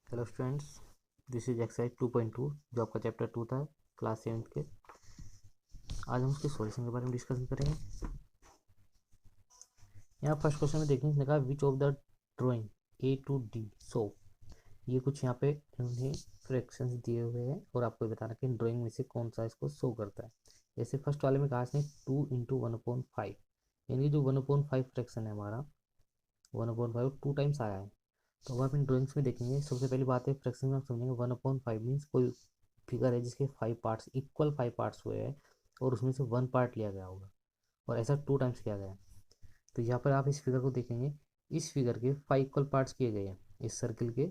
Hello students, this is exercise 2.2 जो आपका chapter 2 था क्लास 7th के। आज हम उसके सॉल्यूशन के बारे में डिस्कशन करेंगे। यहाँ फर्स्ट क्वेश्चन में देखने से लगा which of the drawing A to D show. ये कुछ यहाँ पे इन्होंने फ्रैक्शंस दिए हुए हैं और आपको बताना कि ड्राइंग में से कौन सा इसको शो करता है। जैसे फर्स्ट वाले में कहा इसने 2 × 1/5, यानी कि जो 1/5 फ्रैक्शन है हमारा 1/5 2 टाइम्स आया है। तो अब आप इन ड्राइंग्स में देखेंगे, सबसे पहली बात है फ्रैक्शन में आप समझेंगे 1/5 मीन्स कोई फिगर है जिसके 5 पार्ट्स इक्वल 5 पार्ट्स हुए हैं और उसमें से 1 पार्ट लिया गया होगा और ऐसा 2 टाइम्स किया गया है। तो यहाँ पर आप इस फिगर को देखेंगे, इस फिगर के 5 इक्वल पार्ट्स किए गए हैं, इस सर्किल के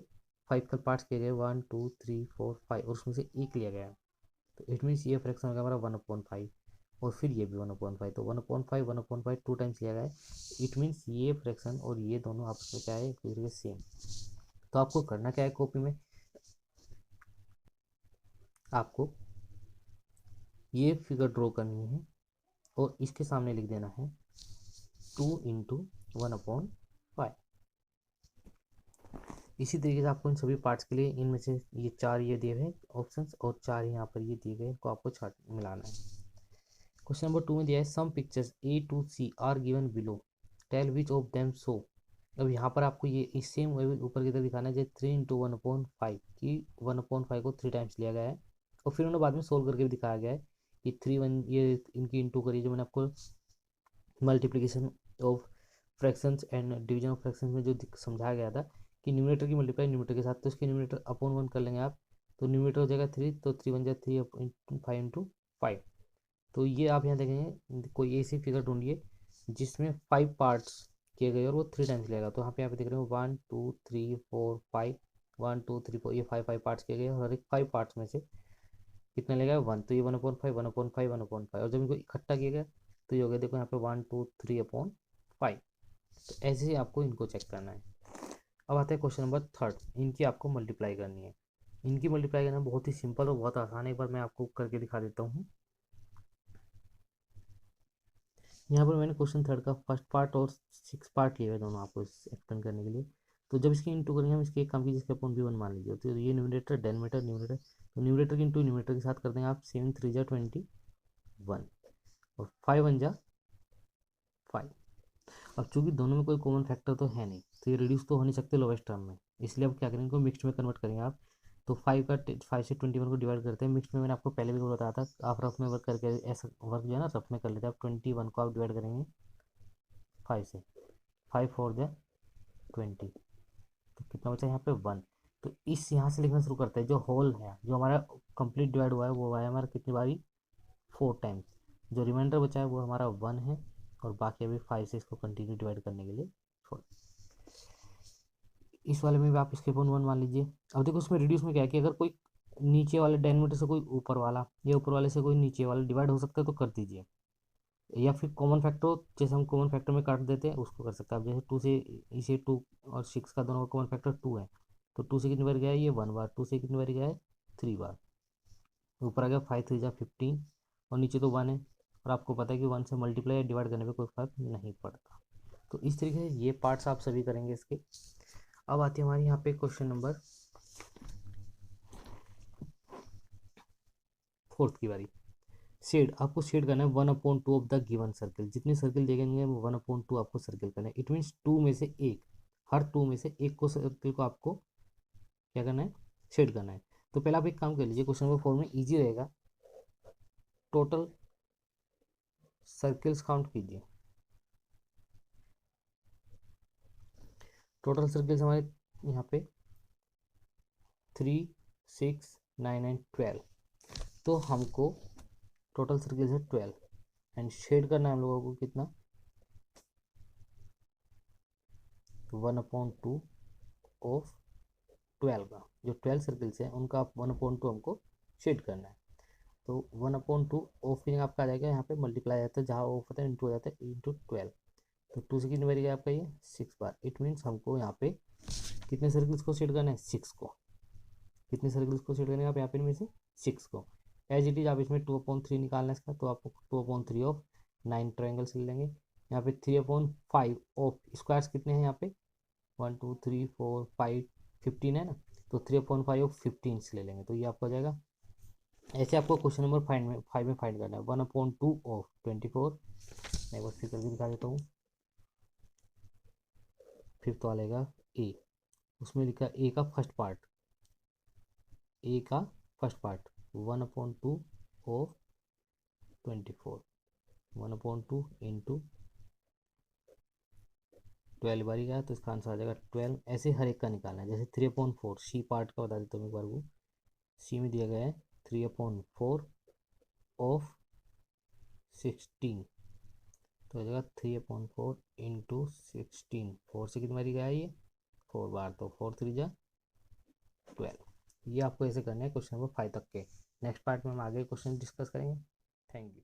5 इक्वल पार्ट्स किए गए 1 2 3 4 5 और उसमें से एक लिया गया है। तो इट मीन्स ये फ्रैक्शन हो गया हमारा 1/5 और फिर ये भी 1/5। तो 1/5 2 टाइम्स लिया गया है। इट मीन्स ये फ्रैक्शन और ये दोनों आपस में क्या है, एक दूसरे के सेम। तो आपको करना क्या है, कॉपी में आपको ये फिगर ड्रॉ करनी है और इसके सामने लिख देना है 2 × 1/5। इसी तरीके से आपको इन सभी पार्ट्स के लिए इनमें से ये 4 ये दिए हुए ऑप्शंस और 4 यहाँ पर ये दिए गए, इनको आपको छाट मिलाना है। क्वेश्चन नंबर 2 में दिया है some pictures A to C are given below, tell which of them show. अब यहाँ पर आपको ये इस सेम ऊपर की तरफ दिखाना है, जैसे 3 × 1/5 की 1/5 को 3 टाइम्स लिया गया है और फिर उन्हें बाद में सोल्व करके भी दिखाया गया है कि 3 1 ये इनकी इंटू करिए, जो मैंने आपको multiplication of fractions and division of fractions में जो समझाया गया था कि न्यूमरेटर की मल्टीप्लाई न्यूमरेटर के साथ, तो इसके न्यूमरेटर अपॉन 1 कर लेंगे आप, तो न्यूमरेटर हो जाएगा 3, तो 3 × 1 = 3 5 × 5। तो ये आप यहाँ देखेंगे, कोई ऐसी फिगर ढूंढिए जिसमें 5 पार्ट्स किए गए और वो 3 टाइम्स लेगा। तो यहाँ पे देख रहे हो 1 2 3 4 5, 1 2 3 4, ये 5 पार्ट्स किए गए और हर एक 5 पार्ट्स में से कितना लेगा 1, तो ये 1/5 1/5 1/5 और जब इनको इकट्ठा किया गया तो ये हो गया, देखो यहाँ पे 1 2 3/5। तो ऐसे ही आपको इनको चेक करना है। अब आता है क्वेश्चन नंबर 3, इनकी आपको मल्टीप्लाई करनी है। इनकी मल्टीप्लाई करना बहुत ही सिंपल और बहुत आसान है, एक बार मैं आपको करके दिखा देता हूँ। यहाँ पर मैंने क्वेश्चन 3 का फर्स्ट पार्ट और 6 पार्ट लिए हुए दोनों आपको एक्सप्लेन करने के लिए। तो जब इसकी इंटू करेंगे हम, इसके एक काम की जिसके अपन भी 1 मान लीजिए, तो ये न्यूमरेटर डेनोमिनेटर न्यूमरेटर, तो न्यूमरेटर की इंटू न्यूमरेटर के साथ कर देंगे आप 7 3 × 21 और 5 1 × 5। अब चूंकि दोनों में कोई कॉमन फैक्टर तो है नहीं, तो ये रिड्यूस तो हो नहीं सकते लोवेस्ट टर्म में, इसलिए अब क्या करेंगे, इनको मिक्स में कन्वर्ट करेंगे आप। तो 5 से 21 को डिवाइड करते हैं मिक्स में, मैंने आपको पहले भी बताया था, आप रफ में वर्क करके ऐसा वर्क जो है ना रफ में कर लेते हैं। आप 21 को आप डिवाइड करेंगे 5 से, 5 4 × 20, तो कितना बचा यहाँ पे 1। तो इस यहाँ से लिखना शुरू करते हैं, जो होल है जो हमारा कंप्लीट डिवाइड हुआ है वो हुआ है हमारा कितनी बारी 4 टाइम्स। जो रिमाइंडर बचा है वो हमारा 1 है और बाकी अभी 5 से इसको कंटिन्यू डिवाइड करने के लिए छोड़। इस वाले में भी आप इसके 1 मान लीजिए। अब देखो उसमें रिड्यूस में क्या है कि अगर कोई नीचे वाले डेनोमीटर से कोई ऊपर वाला या ऊपर वाले से कोई नीचे वाला डिवाइड हो सकता है तो कर दीजिए, या फिर कॉमन फैक्टर हो, जैसे हम कॉमन फैक्टर में काट देते हैं उसको कर सकते हैं आप। जैसे 2 से इसे 2 और 6 का दोनों का कॉमन फैक्टर 2 है, तो 2 से कितनी बार गया है ये 1 बार, 2 से कितनी बार गया है 3 बार। ऊपर आ गया 5 3 × 15 और नीचे तो 1 है और आपको पता है कि 1 से मल्टीप्लाई या डिवाइड करने पे कोई फर्क नहीं पड़ता। तो इस तरीके से ये पार्ट्स आप सभी करेंगे इसके। अब आती है हमारी यहाँ पे क्वेश्चन नंबर 4 की बारी। शेड, आपको शेड करना है 1/2 ऑफ द गिवन सर्किल। जितने सर्किल दिए गए वो 1/2 आपको सर्किल करना है। इट मीन्स 2 में से एक, हर 2 में से एक को सर्किल को आपको क्या करना है, शेड करना है। तो पहले आप एक काम कर लीजिए, क्वेश्चन नंबर 4 में इजी रहेगा, टोटल सर्किल्स काउंट कीजिए। टोटल सर्किल्स हमारे यहाँ पे 3 6 9 एंड 12, तो हमको टोटल सर्किल्स है 12 एंड शेड करना है हम लोगों को कितना 1/2 ऑफ 12 का। जो 12 सर्किल्स हैं उनका आप 1/2 हमको शेड करना है। तो 1/2 ऑफ की जगह आपका आ जाएगा, यहाँ पे मल्टीप्लाई जाता है, जहाँ ऑफ होता है इंटू हो जाता है इंटू 12। तो 2 से कितनी बार गया आपका ये 6 बार। इट मीन्स हमको यहाँ पे कितने सर्किल्स को शेड करना है 6 को। कितने सर्किल्स को शेड करना है आप यहाँ पे इनमें से 6 को। एज इट इज आप इसमें 2/3 निकालना है इसका, तो आपको 2/3 ऑफ 9 ट्रायंगल्स ले लेंगे। यहाँ पे 3/5 ऑफ स्क्वायर्स कितने हैं यहाँ पे 1 2 3 4 5 15 है ना, तो 3/5 15 से ले लेंगे, तो ये आपको हो जाएगा। ऐसे आपको क्वेश्चन नंबर 5 में फाइंड करना है 1/2 ऑफ 24। मैं एक बार फिगर भी दिखा देता हूँ। फिफ्थ वाले का ए, उसमें लिखा ए का फर्स्ट पार्ट, ए का फर्स्ट पार्ट 1/2 ऑफ 24, 1/2 इंटू 12 बारी का, तो इसका आंसर आ जाएगा 12। ऐसे हर एक का निकालना है। जैसे 3/4 सी पार्ट का बता देता हूँ एक बार को। सी में दिया गया है 3/4 ऑफ 16, तो हो जाएगा 3/4 इंटू 16। 4 से कितनी बारी गया ये 4 बार, तो 4 3 जा 12। ये आपको ऐसे करना है क्वेश्चन नंबर 5 तक के। नेक्स्ट पार्ट में हम आगे क्वेश्चन डिस्कस करेंगे। Thank you.